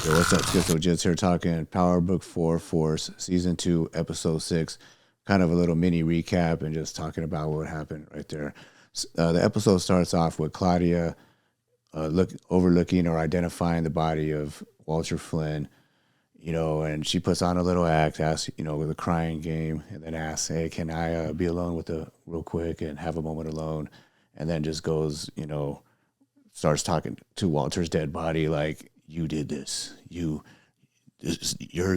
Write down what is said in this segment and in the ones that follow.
Yo, what's up, Schizo Jits here talking Power Book 4 Force, Season 2, Episode 6. Kind of a little mini recap and just talking about what happened right there. The episode starts off with Claudia overlooking or identifying the body of Walter Flynn, and she puts on a little act, asks, with a crying game, and then asks, hey, can I be alone with the real quick and have a moment alone? And then just goes, starts talking to Walter's dead body like, you did this. You're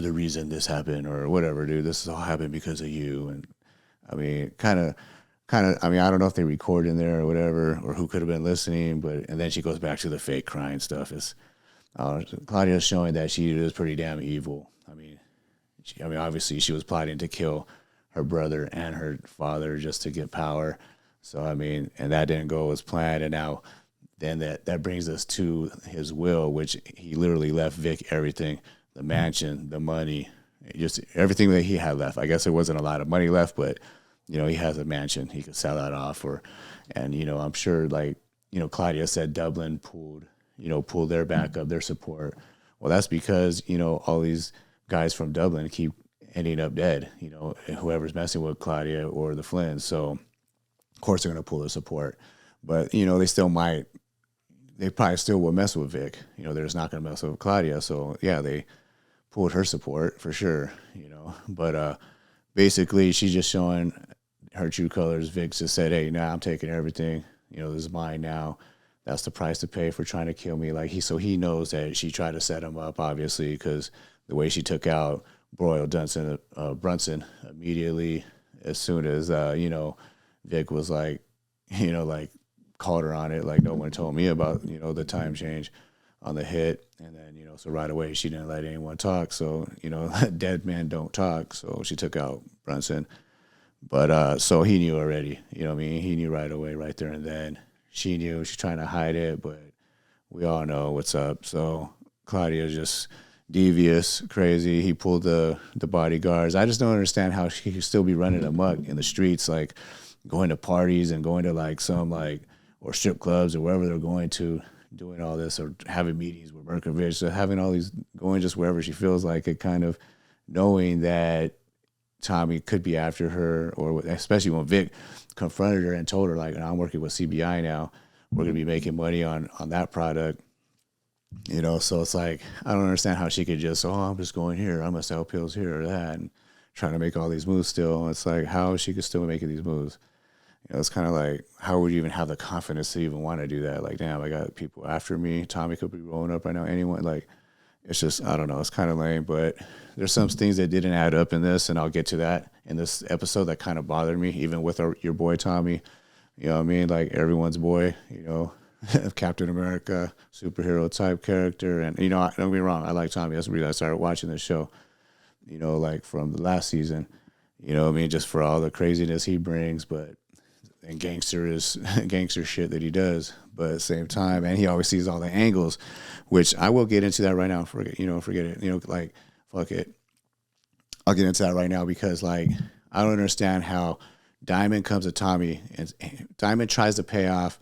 the reason this happened or whatever, dude. This all happened because of you. And I mean, I mean, I don't know if they record in there or whatever, or who could have been listening, and then she goes back to the fake crying stuff. Claudia's showing that she is pretty damn evil. Obviously she was plotting to kill her brother and her father just to get power. So, I mean, and that didn't go as planned. And now then that brings us to his will, which he literally left Vic everything, the mansion, the money, just everything that he had left. I guess there wasn't a lot of money left, but, he has a mansion. He could sell that off and I'm sure Claudia said Dublin pulled their backup, their support. Well, that's because, all these guys from Dublin keep ending up dead, whoever's messing with Claudia or the Flynns. So, of course, they're going to pull their support. But, they probably still will mess with Vic. They're just not going to mess with Claudia. So, yeah, they pulled her support for sure, But basically, she's just showing her true colors. Vic just said, hey, I'm taking everything. This is mine now. That's the price to pay for trying to kill me. So he knows that she tried to set him up, obviously, because the way she took out Brunson immediately as soon as, Vic was like, called her on it, like no one told me about, the time change on the hit. And then, so right away she didn't let anyone talk. So, dead men don't talk. So she took out Brunson. But so he knew already, he knew right away, right there and then. She knew she's trying to hide it, but we all know what's up. So Claudia's just devious, crazy. He pulled the bodyguards. I just don't understand how she could still be running amok in the streets, like going to parties and going to some or strip clubs or wherever they're going to, doing all this, or having meetings with Mirkovich, so having all these, going just wherever she feels like it, kind of knowing that Tommy could be after her, or especially when Vic confronted her and told her, like, I'm working with CBI now, we're going to be making money on that product, so it's like, I don't understand how she could just, I'm just going here, I'm going to sell pills here or that, and trying to make all these moves still. It's like, how she could still be making these moves. It's kind of like, how would you even have the confidence to even want to do that? Like, damn, I got people after me. Tommy could be rolling up right now. Anyone, like, it's just, I don't know. It's kind of lame, but there's some things that didn't add up in this, and I'll get to that in this episode that kind of bothered me, even with your boy Tommy. You know what I mean? Like, everyone's boy, Captain America, superhero type character. And, don't get me wrong, I like Tommy. That's the reason I started watching this show, like from the last season. Just for all the craziness he brings, and gangster shit that he does, but at the same time, and he always sees all the angles, which I will get into that right now. Forget it. Fuck it. I'll get into that right now because, like, I don't understand how Diamond comes to Tommy and Diamond tries to pay off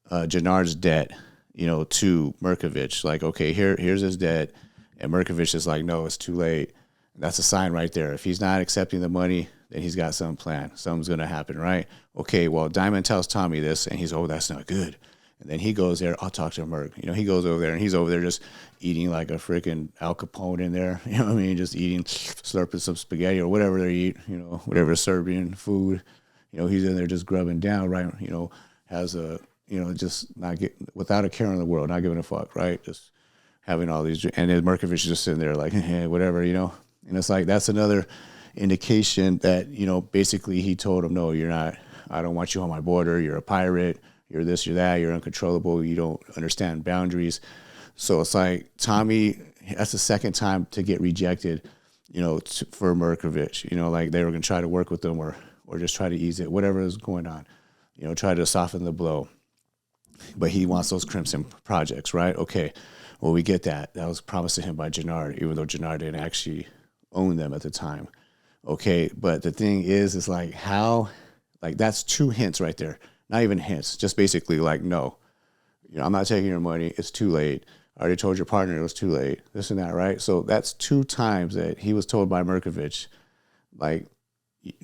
Jannard's debt, to Mirkovich. Like, okay, here's his debt, and Mirkovich is like, no, it's too late. That's a sign right there. If he's not accepting the money, then he's got some plan. Something's going to happen, right? Okay, well, Diamond tells Tommy this, and he's, that's not good. And then he goes there, I'll talk to Merc. He goes over there, and he's over there just eating like a freaking Al Capone in there. You know what I mean? Just eating, slurping some spaghetti or whatever they eat, whatever Serbian food. He's in there just grubbing down, right? Has a, just not without a care in the world, not giving a fuck, right? Just having all these, and then Mirkovich is just sitting there like, whatever, And it's like, that's another indication that, basically he told him, no, you're not, I don't want you on my border. You're a pirate. You're this, you're that. You're uncontrollable. You don't understand boundaries. So it's like Tommy, that's the second time to get rejected, for Mirkovich. Like they were going to try to work with them or just try to ease it, whatever is going on, try to soften the blow. But he wants those Crimson projects, right? Okay, well, we get that. That was promised to him by Jannard, even though Jannard didn't actually own them at the time. Okay, but the thing is like how, like that's two hints right there. Not even hints, just basically like, no, I'm not taking your money. It's too late. I already told your partner it was too late. This and that, right? So that's 2 times that he was told by Mirkovich, like,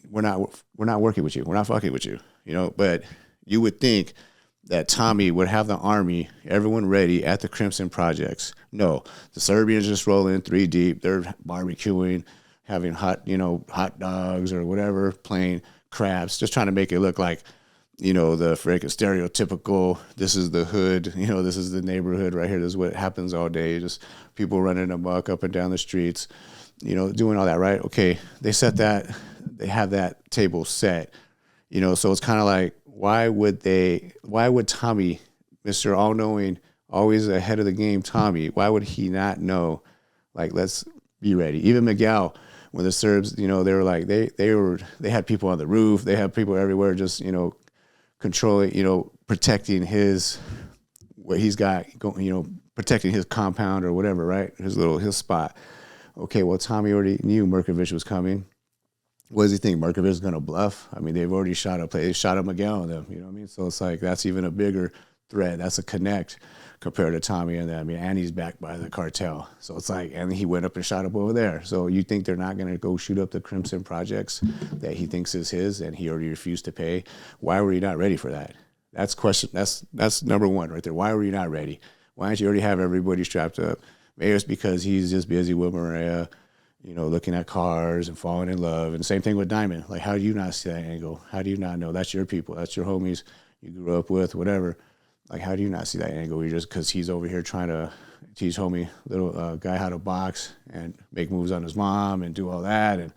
we're not working with you. We're not fucking with you. But you would think that Tommy would have the army, everyone ready at the Crimson Projects. No, the Serbians just roll in 3 deep. They're barbecuing, having hot dogs or whatever, playing craps, just trying to make it look like, the freaking stereotypical, this is the hood, this is the neighborhood right here. This is what happens all day. Just people running amok up and down the streets, doing all that, right? Okay, they have that table set, so it's kind of like, why would Tommy, Mr. All-Knowing, always ahead of the game, Tommy, why would he not know, like, let's be ready? Even Miguel, when the Serbs, they were like, they had people on the roof, they had people everywhere, just, controlling, protecting what he's got, protecting his compound or whatever, right? His spot. Okay, well, Tommy already knew Mirkovich was coming. What does he think? Mirkovich is going to bluff? I mean, they've already they shot a Miguel on them, you know what I mean? So it's like, that's even a bigger threat. That's a connect compared to Tommy and them. I mean, and he's backed by the cartel. So it's like, and he went up and shot up over there. So you think they're not going to go shoot up the Crimson Projects that he thinks is his and he already refused to pay? Why were you not ready for that? That's question. That's number one right there. Why were you not ready? Why didn't you already have everybody strapped up? Maybe it's because he's just busy with Maria, looking at cars and falling in love. And same thing with Diamond. Like, how do you not see that angle? How do you not know? That's your people. That's your homies you grew up with, whatever. Like, how do you not see that angle? You're just because he's over here trying to teach homie little guy how to box and make moves on his mom and do all that and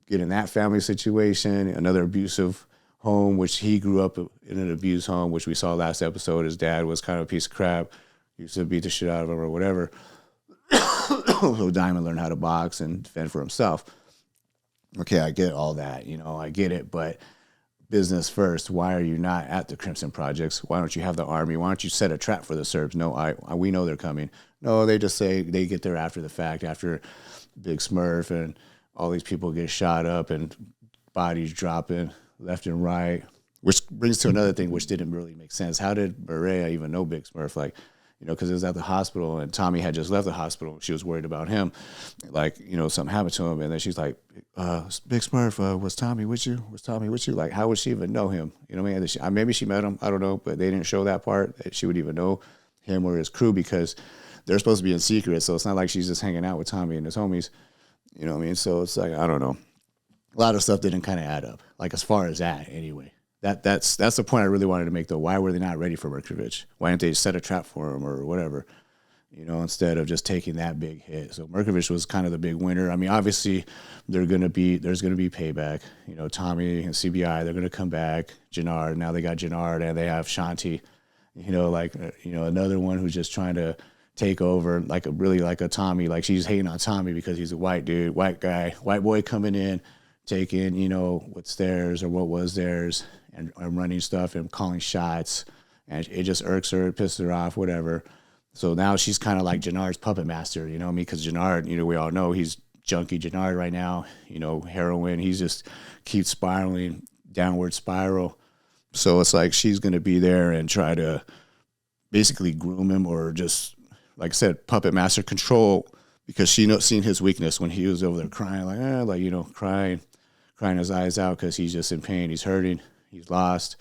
get in that family situation. Another abusive home, which he grew up in an abused home, which we saw last episode. His dad was kind of a piece of crap. Used to beat the shit out of him or whatever. So Diamond learned how to box and fend for himself. Okay, I get all that. I get it. But business first. Why are you not at the Crimson Projects? Why don't you have the army? Why don't you set a trap for the Serbs? No, we know they're coming. No, they just say they get there after the fact, after Big Smurf and all these people get shot up and bodies dropping left and right, which brings to another thing which didn't really make sense. How did Berea even know Big Smurf? Like, because it was at the hospital and Tommy had just left the hospital. She was worried about him, like, something happened to him. And then she's like, Big Smurf, was Tommy with you? Was Tommy with you? Like, how would she even know him? You know what I mean? Maybe she met him. I don't know, but they didn't show that part, that she would even know him or his crew, because they're supposed to be in secret. So it's not like she's just hanging out with Tommy and his homies. You know what I mean? So it's like, I don't know. A lot of stuff didn't kind of add up, like, as far as that anyway. That's the point I really wanted to make, though. Why were they not ready for Mirkovich? Why didn't they set a trap for him or whatever, instead of just taking that big hit? So Mirkovich was kind of the big winner. I mean, obviously, there's going to be payback. Tommy and CBI, they're going to come back. Jannard, now they got Jannard and they have Shanti. Another one who's just trying to take over, like a Tommy. Like, she's hating on Tommy because he's a white dude, white guy, white boy coming in, taking, what's theirs or what was theirs, and running stuff and calling shots, and it just irks her, it pisses her off, whatever. So now she's kind of like Jannard's puppet master, because Jannard, we all know he's junkie Jannard right now, heroin. He's just keeps spiraling, downward spiral. So it's like she's going to be there and try to basically groom him, or just, like I said, puppet master control, because she seen his weakness when he was over there crying, crying his eyes out because he's just in pain. He's hurting. He's lost.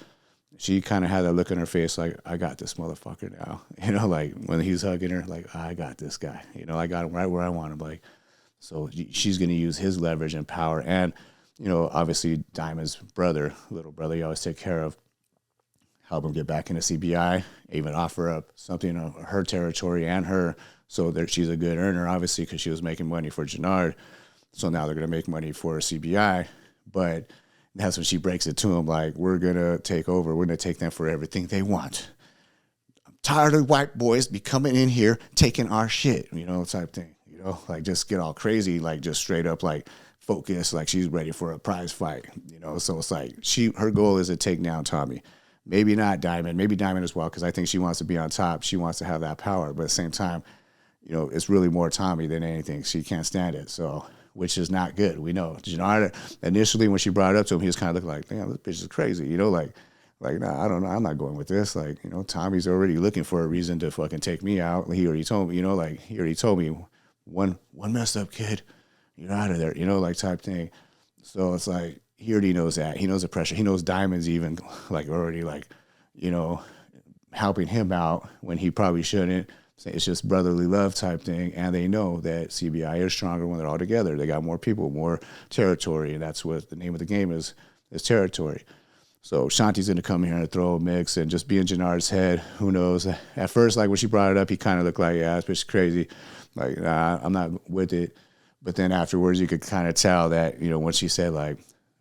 She kind of had that look in her face like, I got this motherfucker now. Like when he's hugging her, like, I got this guy. I got him right where I want him. Like, so she's going to use his leverage and power. And, obviously Diamond's little brother, you always take care of, help him get back into CBI, even offer up something of her territory and her, so that she's a good earner, obviously, because she was making money for Jannard. So now they're going to make money for CBI. But that's when she breaks it to him, like, we're going to take over. We're going to take them for everything they want. I'm tired of white boys be coming in here taking our shit, type thing. Like, just get all crazy, like, just straight up, like, focus, like she's ready for a prize fight, So it's like her goal is to take down Tommy. Maybe not Diamond, maybe Diamond as well, because I think she wants to be on top. She wants to have that power. But at the same time, it's really more Tommy than anything. She can't stand it. So, which is not good. We know. Jannard, initially when she brought it up to him, he was kind of looking like, damn, this bitch is crazy. Like, Like, nah, I don't know. I'm not going with this. Like, Tommy's already looking for a reason to fucking take me out. He already told me, like he already told me one messed up kid, you're out of there, like type thing. So it's like he already knows that. He knows the pressure. He knows Diamond's even like already like, you know, helping him out when he probably shouldn't. It's just brotherly love type thing. And they know that CBI is stronger when they're all together. They got more people, more territory. And that's what the name of the game is territory. So Shanti's going to come here and throw a mix and just be in Jannard's head. Who knows? At first, like when she brought it up, he kind of looked like, yeah, it's crazy. Like, nah, I'm not with it. But then afterwards, you could kind of tell that, when she said, like,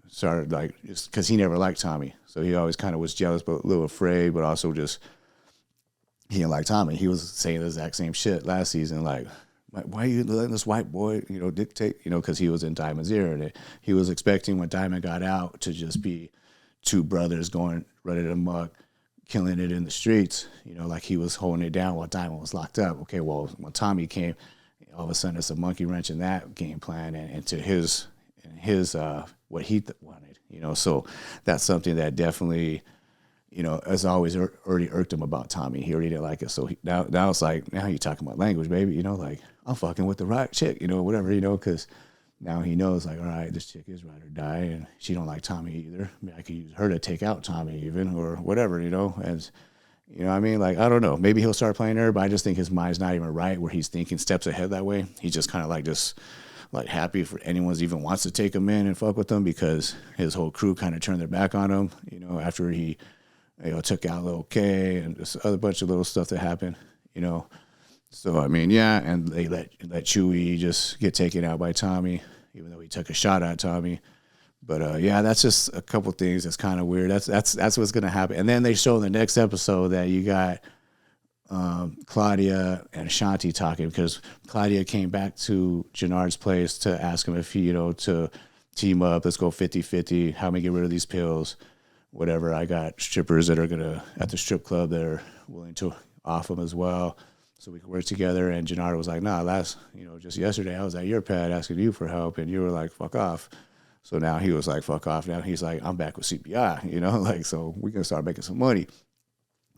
started, like, just because he never liked Tommy. So he always kind of was jealous, but a little afraid, but also just, he didn't like Tommy. He was saying the exact same shit last season, like, why are you letting this white boy, dictate, because he was in Diamond's ear. And he was expecting when Diamond got out to just be two brothers going running amok, killing it in the streets, like he was holding it down while Diamond was locked up. Okay, well, when Tommy came, all of a sudden it's a monkey wrench in that game plan and to his what he wanted, So that's something that definitely, as always already irked him about Tommy. He already didn't like it. So now it's like, now you're talking about language, baby, like I'm fucking with the right chick, whatever, because now he knows, like, all right, this chick is ride or die, and she don't like Tommy either. I mean, I could use her to take out Tommy even, or whatever, and, what I mean? Like, I don't know. Maybe he'll start playing her, but I just think his mind's not even right where he's thinking steps ahead that way. He's just kind of like just, like, happy for anyone's even wants to take him in and fuck with him because his whole crew kind of turned their back on him, after he, took out Lil K and just other bunch of little stuff that happened, So, I mean, yeah, and they let Chewie just get taken out by Tommy, even though he took a shot at Tommy. But, yeah, that's just a couple things that's kind of weird. That's what's going to happen. And then they show in the next episode that you got Claudia and Shanti talking because Claudia came back to Jannard's place to ask him if he, to team up, let's go 50-50, how me get rid of these pills, whatever. I got strippers that are going to, at the strip club, that are willing to off them as well. So we could work together. And Jannard was like, nah, just yesterday I was at your pad asking you for help and you were like, fuck off. So now he was like, fuck off. Now he's like, I'm back with CPI, like, so we can start making some money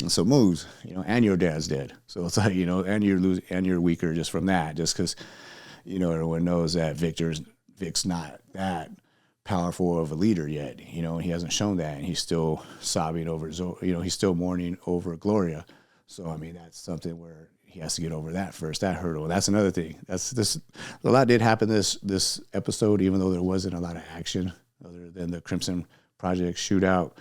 and some moves, and your dad's dead. So it's like, and you're weaker just from that, just because, everyone knows that Vic's not that powerful of a leader yet, and he hasn't shown that. And he's still sobbing over, he's still mourning over Gloria. So, I mean, that's something where he has to get over that first, that hurdle. That's another thing. A lot did happen this episode, even though there wasn't a lot of action other than the Crimson Project shootout.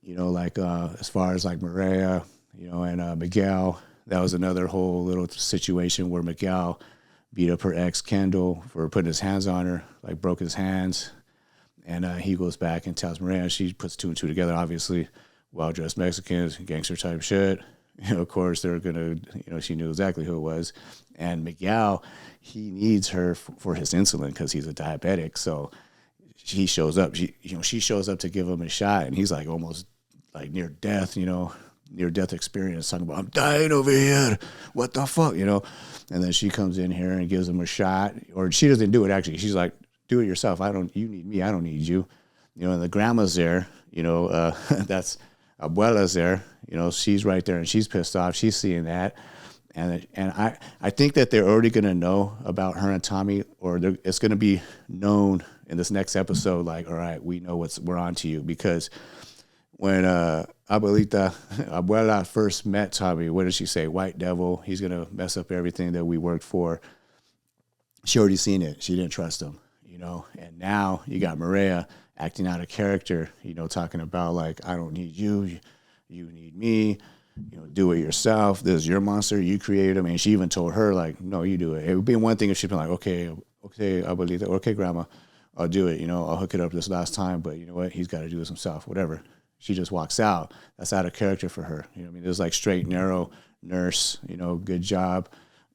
Like as far as like Maria, and Miguel, that was another whole little situation where Miguel beat up her ex Kendall for putting his hands on her, like broke his hands. And he goes back and tells Maria, she puts two and two together, obviously, well-dressed Mexicans, gangster type shit. Of course, they're going to, she knew exactly who it was. And Miguel, he needs her for his insulin because he's a diabetic. So he shows up. She shows up to give him a shot, and he's like almost like near death, near death experience, talking about, I'm dying over here. What the fuck, And then she comes in here and gives him a shot. Or she doesn't do it, actually. She's like, do it yourself. You need me. I don't need you. And the grandma's there, that's Abuela's there, she's right there and she's pissed off. She's seeing that. And I think that they're already going to know about her and Tommy, or it's going to be known in this next episode, like, all right, we know we're on to you. Because when Abuela first met Tommy, what did she say? White devil, he's going to mess up everything that we worked for. She already seen it. She didn't trust him, And now you got Maria acting out of character, talking about like, I don't need you, you need me, do it yourself. This is your monster, you created him. And she even told her like, no, you do it. It would be one thing if she'd been like, okay, Abuelita, okay, grandma, I'll do it. I'll hook it up this last time, but you know what? He's got to do this himself, whatever. She just walks out. That's out of character for her. I mean, there's like straight, narrow nurse, good job,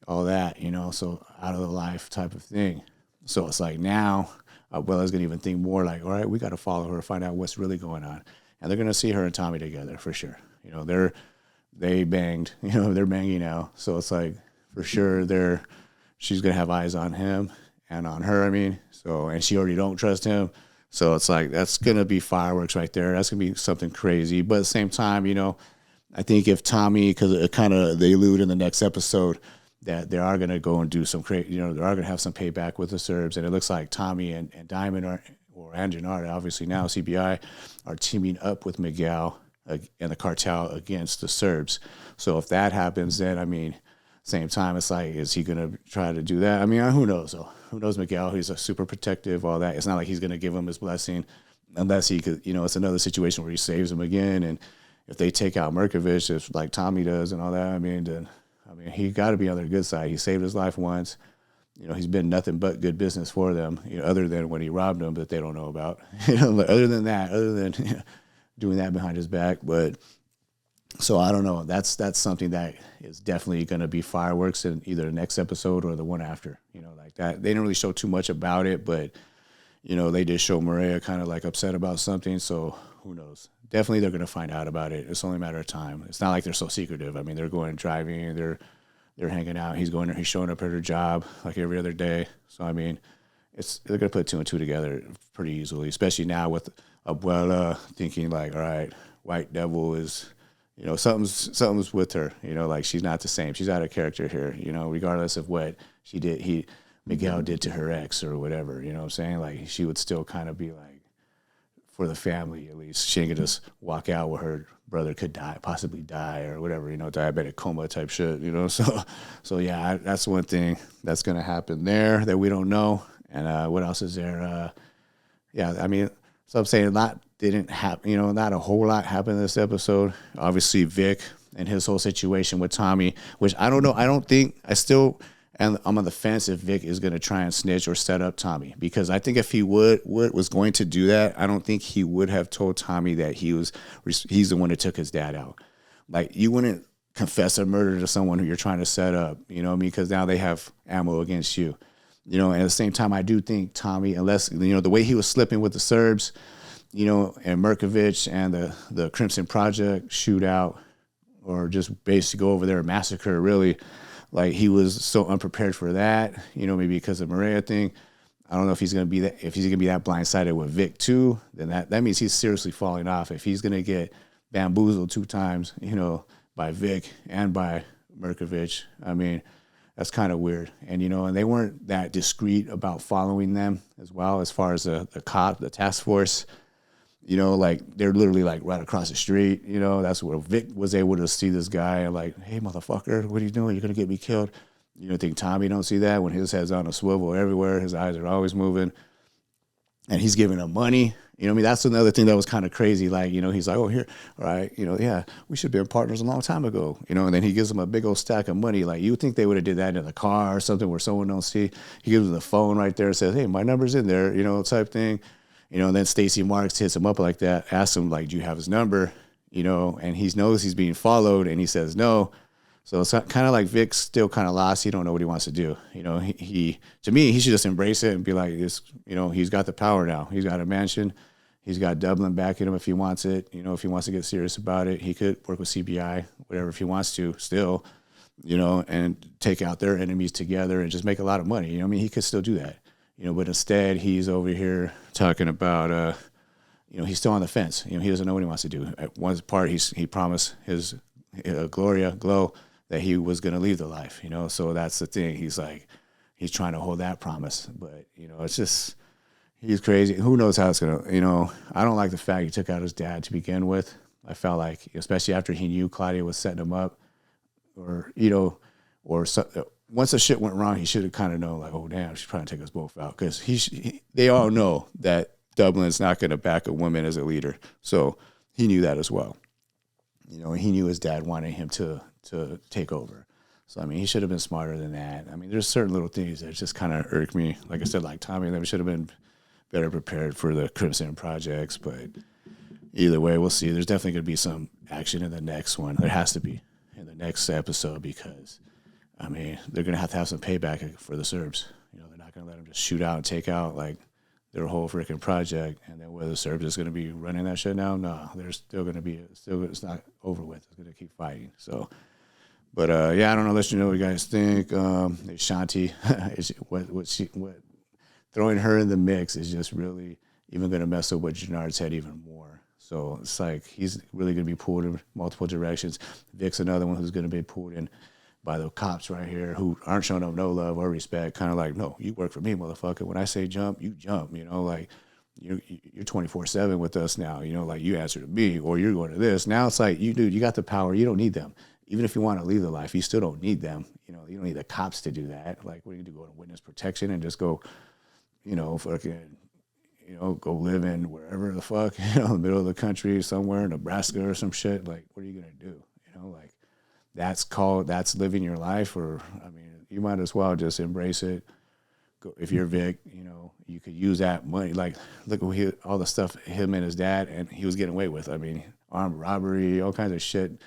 all that, so out of the life type of thing. So it's like now, Abuela's going to even think more like, all right, we got to follow her, find out what's really going on. And they're going to see her and Tommy together for sure. They banged, they're banging now. So it's like, for sure, she's going to have eyes on him and on her, I mean. So, and she already don't trust him. So it's like that's gonna be fireworks right there. That's gonna be something crazy. But at the same time, I think if Tommy, because it kind of they allude in the next episode that they are gonna go and do some crazy, they are gonna have some payback with the Serbs, and it looks like Tommy and Diamond are, or Anjanart, obviously now CBI, are teaming up with Miguel and the cartel against the Serbs. So if that happens, then I mean, same time, it's like, is he gonna try to do that? I mean, who knows? Though? Who knows? Miguel, he's a super protective, all that. It's not like he's gonna give him his blessing, unless he could. It's another situation where he saves him again, and if they take out Mirkovich, if like Tommy does and all that, then he got to be on their good side. He saved his life once. He's been nothing but good business for them, other than when he robbed them that they don't know about. Other than doing that behind his back. But so I don't know. That's something that is definitely going to be fireworks in either the next episode or the one after. Like that. They didn't really show too much about it, but they did show Maria kind of like upset about something. So who knows? Definitely they're going to find out about it. It's only a matter of time. It's not like they're so secretive. I mean, they're going driving, they're hanging out. He's showing up at her job like every other day. So I mean, they're going to put two and two together pretty easily, especially now with Abuela thinking like, all right, White Devil is, something's with her. Like she's not the same. She's out of character here. Regardless of what Miguel did to her ex or whatever. You know what I'm saying? Like she would still kind of be like, for the family, at least, she ain't gonna just walk out where her brother could possibly die or whatever, diabetic coma type shit, So yeah, that's one thing that's gonna happen there that we don't know. And what else is there? Yeah, I mean, so I'm saying a lot didn't happen, not a whole lot happened in this episode. Obviously, Vic and his whole situation with Tommy, which I don't know. And I'm on the fence if Vic is going to try and snitch or set up Tommy, because I think if he was going to do that, I don't think he would have told Tommy that he's the one that took his dad out. Like, you wouldn't confess a murder to someone who you're trying to set up, you know what I mean? Because now they have ammo against you, and at the same time, I do think Tommy, unless, the way he was slipping with the Serbs, and Mirkovich and the Crimson Project shootout, or just basically go over there and massacre, really. Like, he was so unprepared for that, maybe because of Maria thing. I don't know if he's gonna be that blindsided with Vic too. Then that means he's seriously falling off. If he's gonna get bamboozled 2 times, by Vic and by Mirkovich, I mean, that's kind of weird. And and they weren't that discreet about following them as well, as far as the task force. Like they're literally like right across the street. That's where Vic was able to see this guy and like, hey, motherfucker, what are you doing? You're going to get me killed. Think Tommy don't see that when his head's on a swivel everywhere. His eyes are always moving. And he's giving him money. That's another thing that was kind of crazy. Like, he's like, oh, here, all right, yeah, we should have been partners a long time ago. And then he gives him a big old stack of money. Like, you would think they would have did that in the car or something where someone don't see. He gives him the phone right there and says, hey, my number's in there, type thing. And then Stacey Marks hits him up like that, asks him, like, do you have his number? And he knows he's being followed, and he says no. So it's kind of like Vic's still kind of lost. He don't know what he wants to do. He to me, he should just embrace it and be like, this, he's got the power now. He's got a mansion. He's got Dublin backing him if he wants it. If he wants to get serious about it, he could work with CBI, whatever, if he wants to still, and take out their enemies together and just make a lot of money. He could still do that. But instead he's over here talking about, he's still on the fence. He doesn't know what he wants to do. At one part, he promised his Glow that he was going to leave the life, So that's the thing. He's like, he's trying to hold that promise. But, it's just, he's crazy. Who knows how it's going to, I don't like the fact he took out his dad to begin with. I felt like, especially after he knew Claudia was setting him up, or, once the shit went wrong, he should have kind of known, like, oh, damn, she's trying to take us both out. Because they all know that Dublin's not going to back a woman as a leader. So he knew that as well. He knew his dad wanted him to take over. So, I mean, he should have been smarter than that. I mean, there's certain little things that just kind of irk me. Like I said, like Tommy, they should have been better prepared for the Crimson projects. But either way, we'll see. There's definitely going to be some action in the next one. There has to be in the next episode because, I mean, they're going to have some payback for the Serbs. They're not going to let them just shoot out and take out, like, their whole freaking project. And then whether the Serbs is going to be running that shit now, no, there's still going to be, it's not over with. It's going to keep fighting. So, but, yeah, I don't know. Let you know what you guys think. Shanti, what throwing her in the mix is just really even going to mess up with Gennard's head even more. So it's like he's really going to be pulled in multiple directions. Vic's another one who's going to be pulled in by the cops right here who aren't showing up no love or respect. Kind of like, no, you work for me, motherfucker. When I say jump, you jump. You know, like you're 24/7 with us now. You know, like you answer to me or you're going to this. Now it's like, you got the power. You don't need them. Even if you want to leave the life, you still don't need them. You know, you don't need the cops to do that. Like, what do you do? Go to witness protection and just go, fucking, go live in wherever the fuck, in the middle of the country, somewhere, Nebraska or some shit. Like, what are you going to do? Like, that's living your life. Or, I mean, you might as well just embrace it. If you're Vic, you could use that money. Like, look at all the stuff him and his dad, and he was getting away with. I mean, armed robbery, all kinds of shit.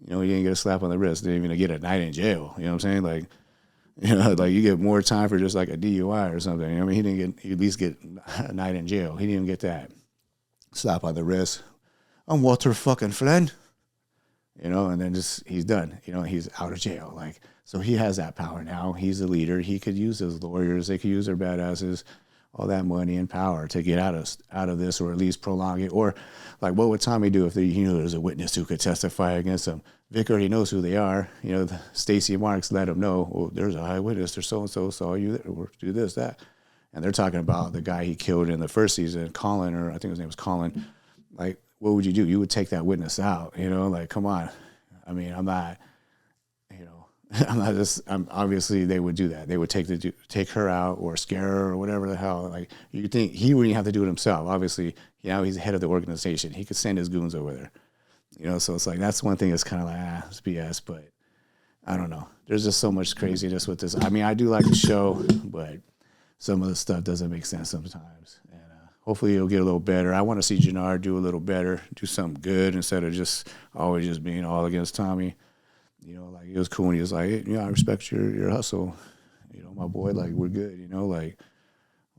He didn't get a slap on the wrist. Didn't even get a night in jail. You know what I'm saying? Like, like you get more time for just like a DUI or something. I mean, he at least get a night in jail. He didn't even get that slap on the wrist. I'm Walter fucking Flynn. And then just he's done. He's out of jail. Like, so he has that power now. He's a leader. He could use his lawyers. They could use their badasses, all that money and power to get out of this, or at least prolong it. Or like, what would Tommy do if there's a witness who could testify against him? Vic already knows who they are. Stacy Marks let him know, well, there's a eyewitness. There's so-and-so saw you there, or do this, that. And they're talking about the guy he killed in the first season, Colin, or I think his name was Colin. Like, what would you do? You would take that witness out, like, come on. I mean, I'm not obviously they would do that. They would take her out or scare her or whatever the hell. Like, you think he wouldn't have to do it himself. Obviously, he's the head of the organization. He could send his goons over there. So it's like, that's one thing that's kind of like, it's BS, but I don't know. There's just so much craziness with this. I mean, I do like the show, but some of the stuff doesn't make sense sometimes. And hopefully it'll get a little better. I want to see Gennard do a little better, do something good instead of just always just being all against Tommy. Like, it was cool when he was like, hey, I respect your hustle. My boy, like, we're good, like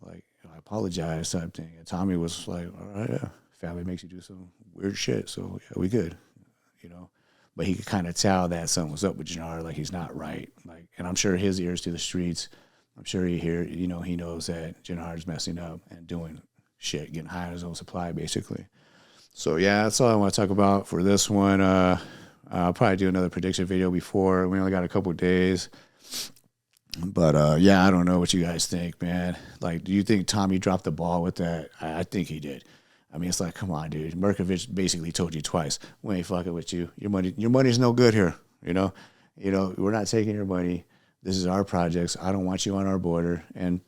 I apologize type thing. And Tommy was like, all right, yeah, family makes you do some weird shit, so yeah, we good, But he could kind of tell that something was up with Gennard, like he's not right. Like, and I'm sure his ears to the streets, I'm sure he knows that Gennard's messing up and doing shit, getting high on his own supply, basically. So yeah, that's all I want to talk about for this one. I'll probably do another prediction video before. We only got a couple of days. But, yeah, I don't know what you guys think, man. Like, do you think Tommy dropped the ball with that? I think he did. I mean, it's like, come on, dude. Mirkovich basically told you twice, we ain't fucking with you. Your money's no good here, we're not taking your money. This is our projects. I don't want you on our border. And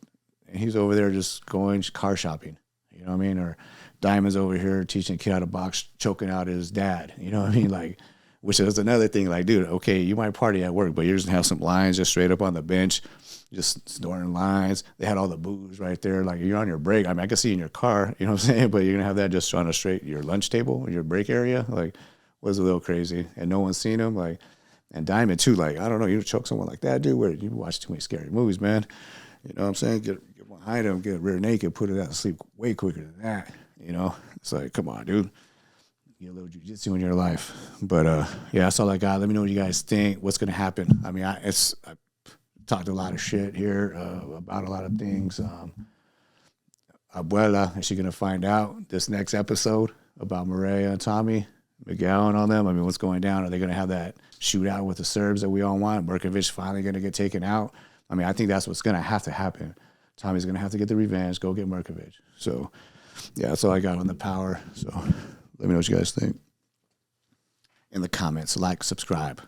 he's over there just going car shopping, you know what I mean? Or Diamond's over here teaching a kid how to box, choking out his dad, you know what I mean? Like, which is another thing, like, dude, okay, you might party at work, but you're just going to have some lines just straight up on the bench, just snoring lines. They had all the booze right there. Like, you're on your break. I mean, I can see you in your car, you know what I'm saying? But you're going to have that just on your lunch table, your break area. Like, was a little crazy. And no one's seen him. Like, and Diamond, too, like, I don't know, you choke someone like that, dude. Where you watch too many scary movies, man. You know what I'm saying? Get behind him, get rear naked, put it out to sleep way quicker than that. It's like, come on, dude. Get a little jiu-jitsu in your life. But yeah, that's all I got. Let me know what you guys think. What's going to happen? I mean, I talked a lot of shit here about a lot of things. Abuela, is she going to find out this next episode about Maria and Tommy, Miguel and all them? I mean, what's going down? Are they going to have that shootout with the Serbs that we all want? Mirkovich finally going to get taken out? I mean, I think that's what's going to have to happen. Tommy's going to have to get the revenge, go get Mirkovich. So, yeah, that's all I got on the power. So let me know what you guys think in the comments. Like, subscribe.